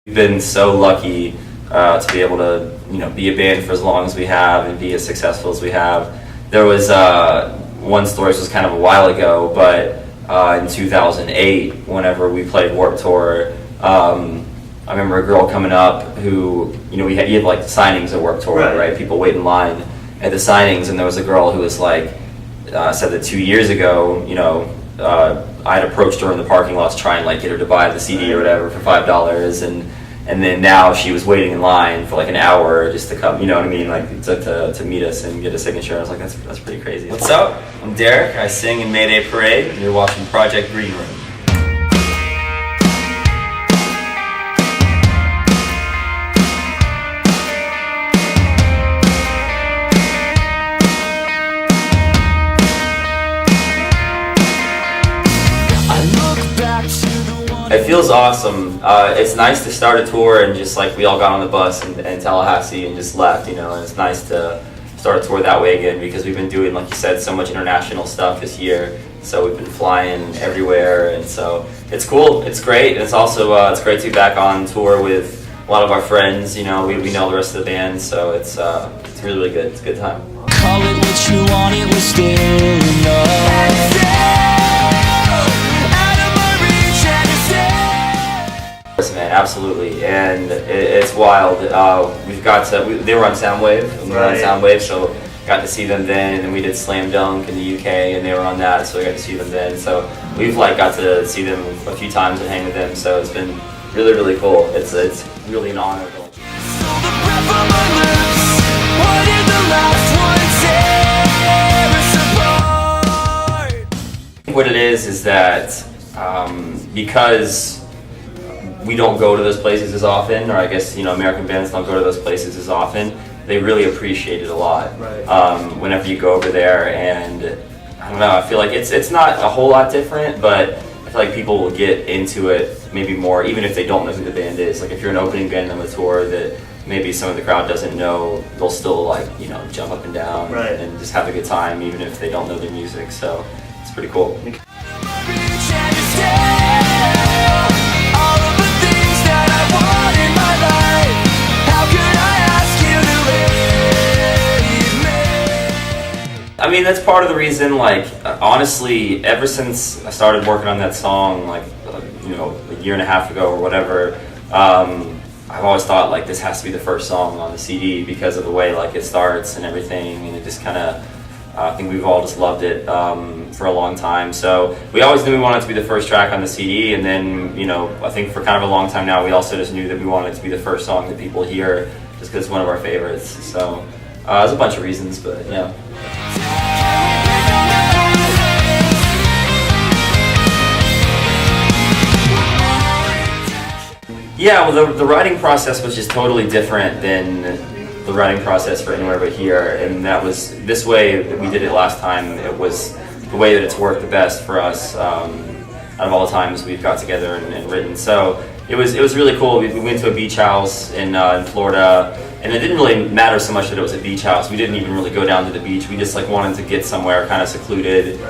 We've been so lucky to be able to, be a band for as long as we have and be as successful as we have. There was one story, this was kind of a while ago, but in 2008, whenever we played Warped Tour, I remember a girl coming up who, you had like signings at Warped Tour, right? People wait in line at the signings, and there was a girl who was like, said that 2 years ago, I had approached her in the parking lot to try and like get her to buy the CD or whatever for $5, and then now she was waiting in line for like an hour just to come, you know what I mean, like to meet us and get a signature. I was like, that's pretty crazy. What's up? I'm Derek. I sing in Mayday Parade, and you're watching Project Greenroom. It feels awesome. It's nice to start a tour and just like we all got on the bus in Tallahassee and just left, and it's nice to start a tour that way again because we've been doing, like you said, so much international stuff this year. So we've been flying everywhere, and so it's cool. It's great. It's also it's great to be back on tour with a lot of our friends. We know the rest of the band, so it's really, really good. It's a good time. Call it what you want, it was still enough. Man, absolutely, and it's wild. They were on Soundwave, and we were on Soundwave, so got to see them then, and then we did Slam Dunk in the UK, and they were on that, so we got to see them then. So we've got to see them a few times and hang with them, so it's been really, really cool. It's really an honor. What it is that because we don't go to those places as often, or I guess American bands don't go to those places as often, they really appreciate it a lot. Whenever you go over there, and I don't know, I feel like it's not a whole lot different, but I feel like people will get into it maybe more, even if they don't know who the band is. Like if you're an opening band on the tour that maybe some of the crowd doesn't know, they'll still jump up and down and just have a good time, even if they don't know their music. So it's pretty cool. I mean, that's part of the reason, honestly, ever since I started working on that song, a year and a half ago or whatever, I've always thought, this has to be the first song on the CD because of the way, it starts and everything, and it just kind of, I think we've all just loved it for a long time. So we always knew we wanted it to be the first track on the CD, and then, I think for kind of a long time now, we also just knew that we wanted it to be the first song that people hear just because it's one of our favorites. So there's a bunch of reasons, but yeah. Yeah, well, the writing process was just totally different than the writing process for Anywhere But Here, and that was this way that we did it last time. It was the way that it's worked the best for us out of all the times we've got together and written. So it was really cool. We went to a beach house in Florida, and it didn't really matter so much that it was a beach house. We didn't even really go down to the beach. We just wanted to get somewhere kind of secluded,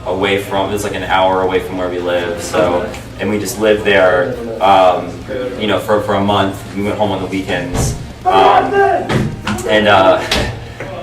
away from. It was an hour away from where we live. So, and we just lived there, for a month. We went home on the weekends, and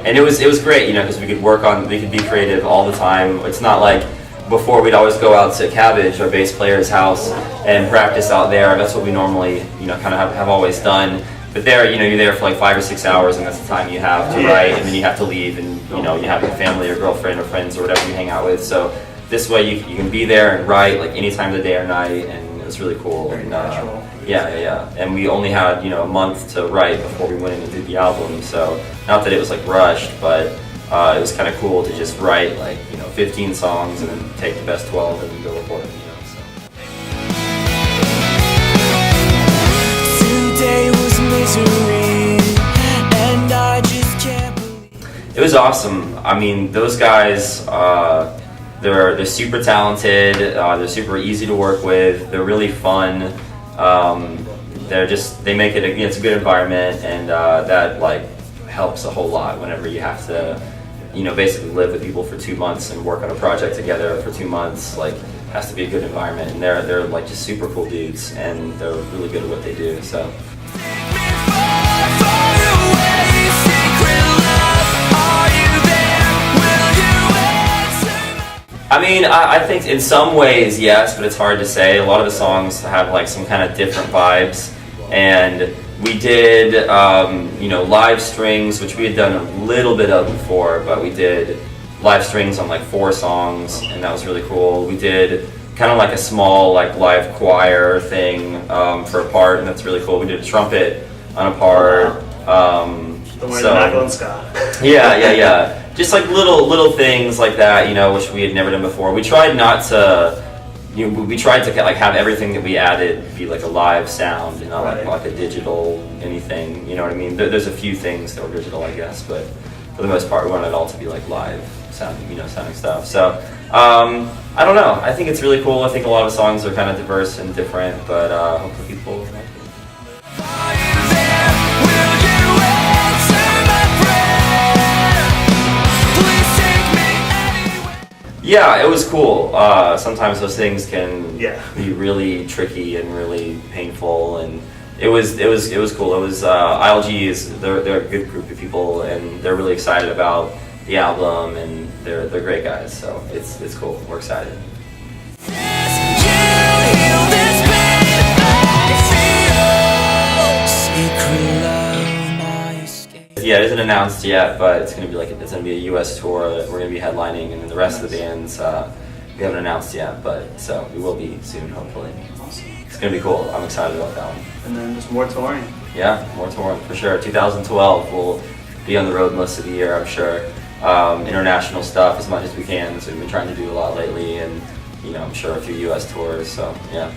it was great, because we could be creative all the time. It's not like before we'd always go out to Cabbage, our bass player's house, and practice out there. That's what we normally, kind of have always done. But there, you're there for 5 or 6 hours, and that's the time you have to write, and then you have to leave, and you have your family or girlfriend or friends or whatever you hang out with. So this way you can be there and write any time of the day or night, and it's really cool. Very natural. Yeah. And we only had a month to write before we went in and did the album. So not that it was rushed, but it was kind of cool to just write 15 songs and then take the best 12 and go record it. Today was misery, and I just can't believe it was awesome. I mean, those guys, they're super talented. They're super easy to work with. They're really fun. They make it. It's a good environment, and that helps a whole lot whenever you have to, basically live with people for 2 months and work on a project together for 2 months. has to be a good environment, and they're like just super cool dudes, and they're really good at what they do. So. I mean, I think in some ways, yes, but it's hard to say. A lot of the songs have like some kind of different vibes, and we did, live strings, which we had done a little bit of before, but we did live strings on like 4 songs, and that was really cool. We did kind of like a small like live choir thing for a part, and that's really cool. We did a trumpet on a part. Don't worry, they're not going ska. Yeah. Just like little things like that, which we had never done before. We tried not to, we tried to like have everything that we added be like a live sound and not like a digital anything. You know what I mean? There's a few things that were digital, I guess, but for the most part, we wanted it all to be like live sounding, sounding stuff. So I don't know. I think it's really cool. I think a lot of songs are kind of diverse and different, but hopefully people like it. Yeah, it was cool. Sometimes those things can be really tricky and really painful, and it was cool. It was ILG they're a good group of people, and they're really excited about the album, and they're great guys. So it's cool. We're excited. Yeah, it isn't announced yet, but it's gonna be a U.S. tour that we're gonna be headlining, and then the rest of the bands we haven't announced yet, but so we will be soon, hopefully. Awesome. It's gonna be cool. I'm excited about that one. And then just more touring. Yeah, more touring for sure. 2012, we'll be on the road most of the year, I'm sure. International stuff as much as we can. So we've been trying to do a lot lately, and I'm sure a few U.S. tours. So yeah.